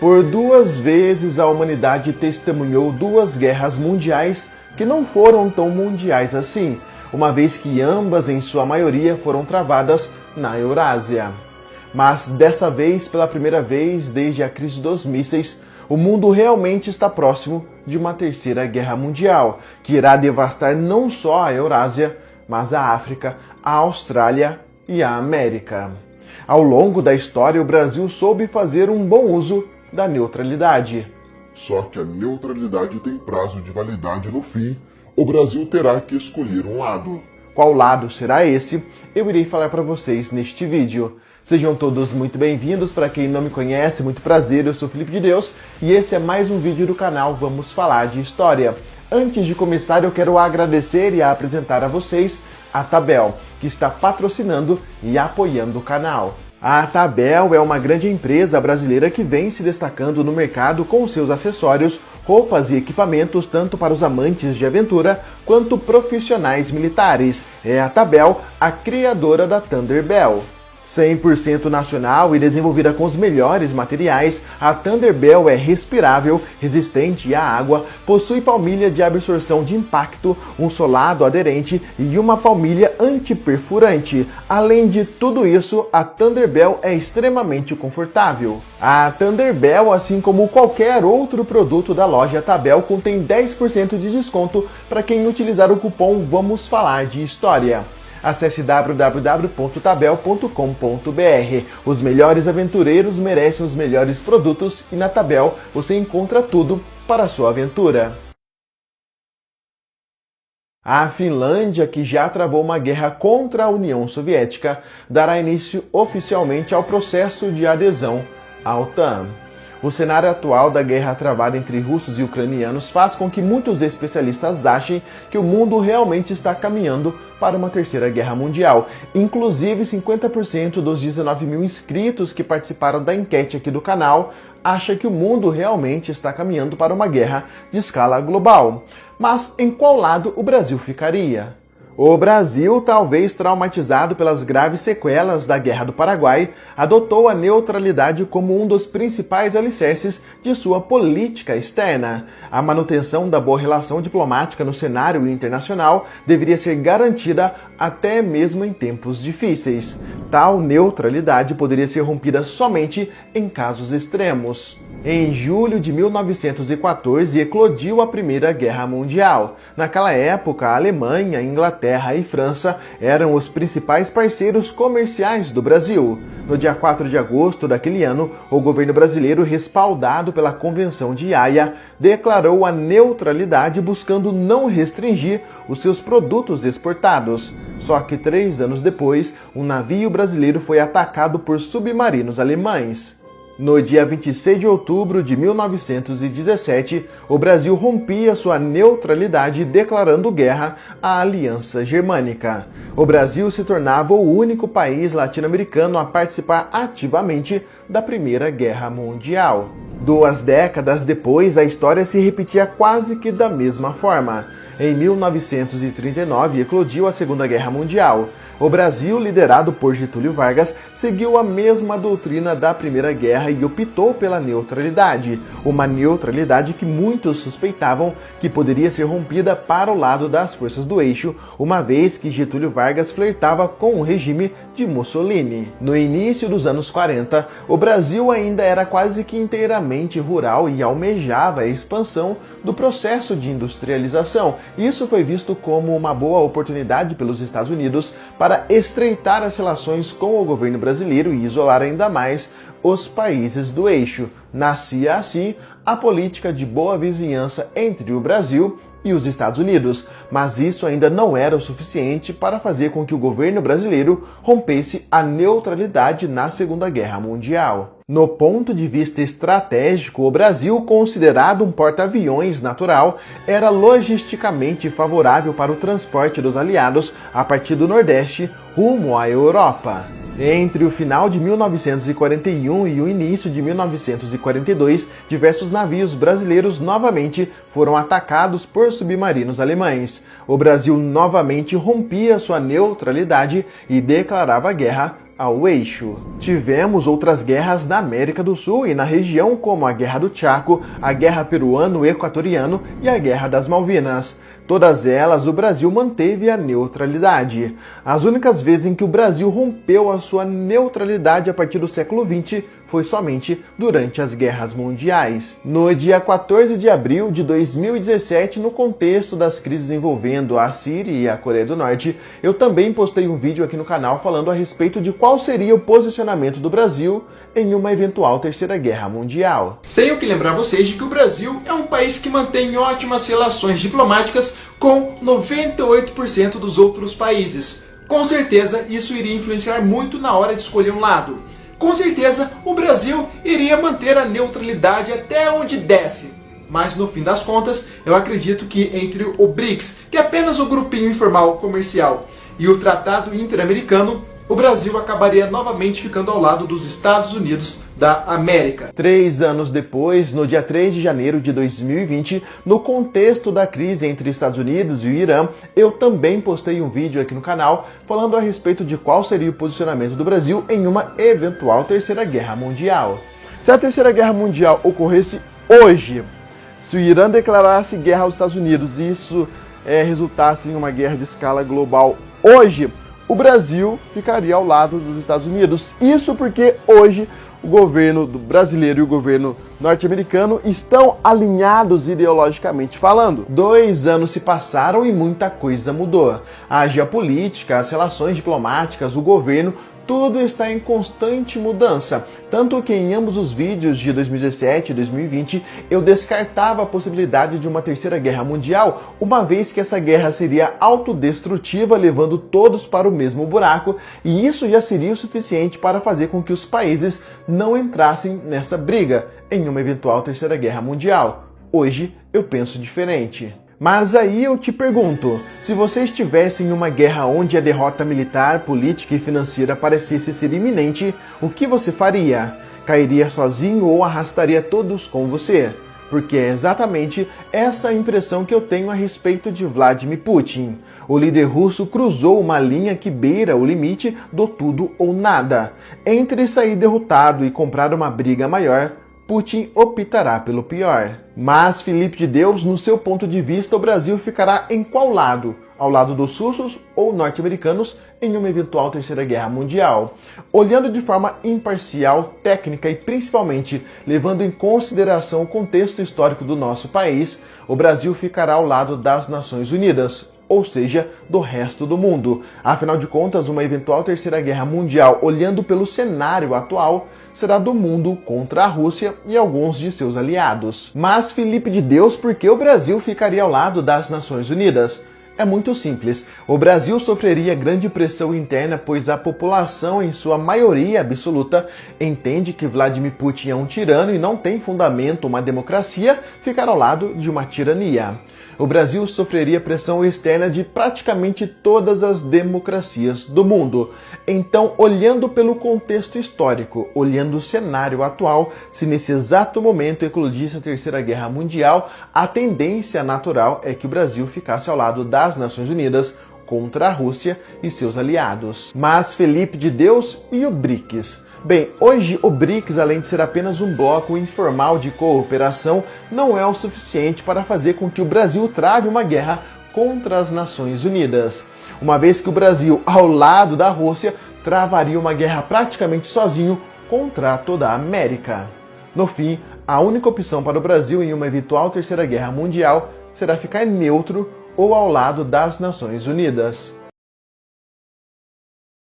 Por duas vezes a humanidade testemunhou duas guerras mundiais que não foram tão mundiais assim, uma vez que ambas, em sua maioria, foram travadas na Eurásia. Mas dessa vez, pela primeira vez desde a crise dos mísseis, o mundo realmente está próximo de uma terceira guerra mundial, que irá devastar não só a Eurásia, mas a África, a Austrália e a América. Ao longo da história, o Brasil soube fazer um bom uso da neutralidade. Só que a neutralidade tem prazo de validade no fim. O Brasil terá que escolher um lado. Qual lado será esse? Eu irei falar para vocês neste vídeo. Sejam todos muito bem-vindos. Para quem não me conhece, muito prazer, eu sou Felipe de Deus e esse é mais um vídeo do canal Vamos Falar de História. Antes de começar, eu quero agradecer e apresentar a vocês a Tabel, que está patrocinando e apoiando o canal. A Tabel é uma grande empresa brasileira que vem se destacando no mercado com seus acessórios, roupas e equipamentos tanto para os amantes de aventura quanto profissionais militares. É a Tabel, a criadora da Thunderbell. 100% nacional e desenvolvida com os melhores materiais, a Thunderbell é respirável, resistente à água, possui palmilha de absorção de impacto, um solado aderente e uma palmilha antiperfurante. Além de tudo isso, a Thunderbell é extremamente confortável. A Thunderbell, assim como qualquer outro produto da loja Tabel, contém 10% de desconto para quem utilizar o cupom Vamos Falar de História. Acesse www.tabel.com.br. Os melhores aventureiros merecem os melhores produtos e na Tabel você encontra tudo para a sua aventura. A Finlândia, que já travou uma guerra contra a União Soviética, dará início oficialmente ao processo de adesão à OTAN. O cenário atual da guerra travada entre russos e ucranianos faz com que muitos especialistas achem que o mundo realmente está caminhando para uma terceira guerra mundial. Inclusive, 50% dos 19 mil inscritos que participaram da enquete aqui do canal acha que o mundo realmente está caminhando para uma guerra de escala global. Mas em qual lado o Brasil ficaria? O Brasil, talvez traumatizado pelas graves sequelas da Guerra do Paraguai, adotou a neutralidade como um dos principais alicerces de sua política externa. A manutenção da boa relação diplomática no cenário internacional deveria ser garantida até mesmo em tempos difíceis. Tal neutralidade poderia ser rompida somente em casos extremos. Em julho de 1914 eclodiu a Primeira Guerra Mundial. Naquela época, a Alemanha, Inglaterra e França eram os principais parceiros comerciais do Brasil. No dia 4 de agosto daquele ano, o governo brasileiro, respaldado pela Convenção de Haia, declarou a neutralidade buscando não restringir os seus produtos exportados. Só que 3 anos depois, um navio brasileiro foi atacado por submarinos alemães. No dia 26 de outubro de 1917, o Brasil rompia sua neutralidade declarando guerra à Aliança Germânica. O Brasil se tornava o único país latino-americano a participar ativamente da Primeira Guerra Mundial. 2 décadas depois, a história se repetia quase que da mesma forma. Em 1939, eclodiu a Segunda Guerra Mundial. O Brasil, liderado por Getúlio Vargas, seguiu a mesma doutrina da Primeira Guerra e optou pela neutralidade. Uma neutralidade que muitos suspeitavam que poderia ser rompida para o lado das forças do eixo, uma vez que Getúlio Vargas flertava com o regime de Mussolini. No início dos anos 40, o Brasil ainda era quase que inteiramente rural e almejava a expansão do processo de industrialização. Isso foi visto como uma boa oportunidade pelos Estados Unidos para estreitar as relações com o governo brasileiro e isolar ainda mais os países do eixo. Nascia assim a política de boa vizinhança entre o Brasil e os Estados Unidos, mas isso ainda não era o suficiente para fazer com que o governo brasileiro rompesse a neutralidade na Segunda Guerra Mundial. No ponto de vista estratégico, o Brasil, considerado um porta-aviões natural, era logisticamente favorável para o transporte dos aliados a partir do Nordeste rumo à Europa. Entre o final de 1941 e o início de 1942, diversos navios brasileiros novamente foram atacados por submarinos alemães. O Brasil novamente rompia sua neutralidade e declarava guerra ao eixo. Tivemos outras guerras na América do Sul e na região, como a Guerra do Chaco, a Guerra Peruano-Equatoriano e a Guerra das Malvinas. Todas elas, o Brasil manteve a neutralidade. As únicas vezes em que o Brasil rompeu a sua neutralidade a partir do século XX foi somente durante as guerras mundiais. No dia 14 de abril de 2017, no contexto das crises envolvendo a Síria e a Coreia do Norte, eu também postei um vídeo aqui no canal falando a respeito de qual seria o posicionamento do Brasil em uma eventual terceira guerra mundial. Tenho que lembrar vocês de que o Brasil é um país que mantém ótimas relações diplomáticas com 98% dos outros países. Com certeza, isso iria influenciar muito na hora de escolher um lado. Com certeza, o Brasil iria manter a neutralidade até onde desce. Mas no fim das contas, eu acredito que entre o BRICS, que é apenas o grupinho informal comercial, e o Tratado Interamericano, o Brasil acabaria novamente ficando ao lado dos Estados Unidos da América. 3 anos depois, no dia 3 de janeiro de 2020, no contexto da crise entre Estados Unidos e o Irã, eu também postei um vídeo aqui no canal falando a respeito de qual seria o posicionamento do Brasil em uma eventual terceira guerra mundial. Se a terceira guerra mundial ocorresse hoje, se o Irã declarasse guerra aos Estados Unidos e isso resultasse em uma guerra de escala global hoje, o Brasil ficaria ao lado dos Estados Unidos. Isso porque hoje o governo brasileiro e o governo norte-americano estão alinhados ideologicamente falando. 2 anos se passaram e muita coisa mudou. A geopolítica, as relações diplomáticas, o governo, tudo está em constante mudança, tanto que em ambos os vídeos de 2017 e 2020 eu descartava a possibilidade de uma terceira guerra mundial, uma vez que essa guerra seria autodestrutiva, levando todos para o mesmo buraco, e isso já seria o suficiente para fazer com que os países não entrassem nessa briga em uma eventual terceira guerra mundial. Hoje eu penso diferente. Mas aí eu te pergunto, se você estivesse em uma guerra onde a derrota militar, política e financeira parecesse ser iminente, o que você faria? Cairia sozinho ou arrastaria todos com você? Porque é exatamente essa a impressão que eu tenho a respeito de Vladimir Putin. O líder russo cruzou uma linha que beira o limite do tudo ou nada. Entre sair derrotado e comprar uma briga maior, Putin optará pelo pior. Mas Felipe de Deus, no seu ponto de vista, o Brasil ficará em qual lado? Ao lado dos russos ou norte-americanos em uma eventual terceira guerra mundial? Olhando de forma imparcial, técnica e principalmente levando em consideração o contexto histórico do nosso país, o Brasil ficará ao lado das Nações Unidas, ou seja, do resto do mundo. Afinal de contas, uma eventual terceira guerra mundial, olhando pelo cenário atual, será do mundo contra a Rússia e alguns de seus aliados. Mas Felipe de Deus, por que o Brasil ficaria ao lado das Nações Unidas? É muito simples. O Brasil sofreria grande pressão interna, pois a população, em sua maioria absoluta, entende que Vladimir Putin é um tirano e não tem fundamento uma democracia ficar ao lado de uma tirania. O Brasil sofreria pressão externa de praticamente todas as democracias do mundo. Então, olhando pelo contexto histórico, olhando o cenário atual, se nesse exato momento eclodisse a Terceira Guerra Mundial, a tendência natural é que o Brasil ficasse ao lado das Nações Unidas contra a Rússia e seus aliados. Mas Felipe de Deus e o BRICS? Bem, hoje o BRICS, além de ser apenas um bloco informal de cooperação, não é o suficiente para fazer com que o Brasil trave uma guerra contra as Nações Unidas, uma vez que o Brasil, ao lado da Rússia, travaria uma guerra praticamente sozinho contra toda a América. No fim, a única opção para o Brasil em uma eventual terceira guerra mundial será ficar neutro ou ao lado das Nações Unidas.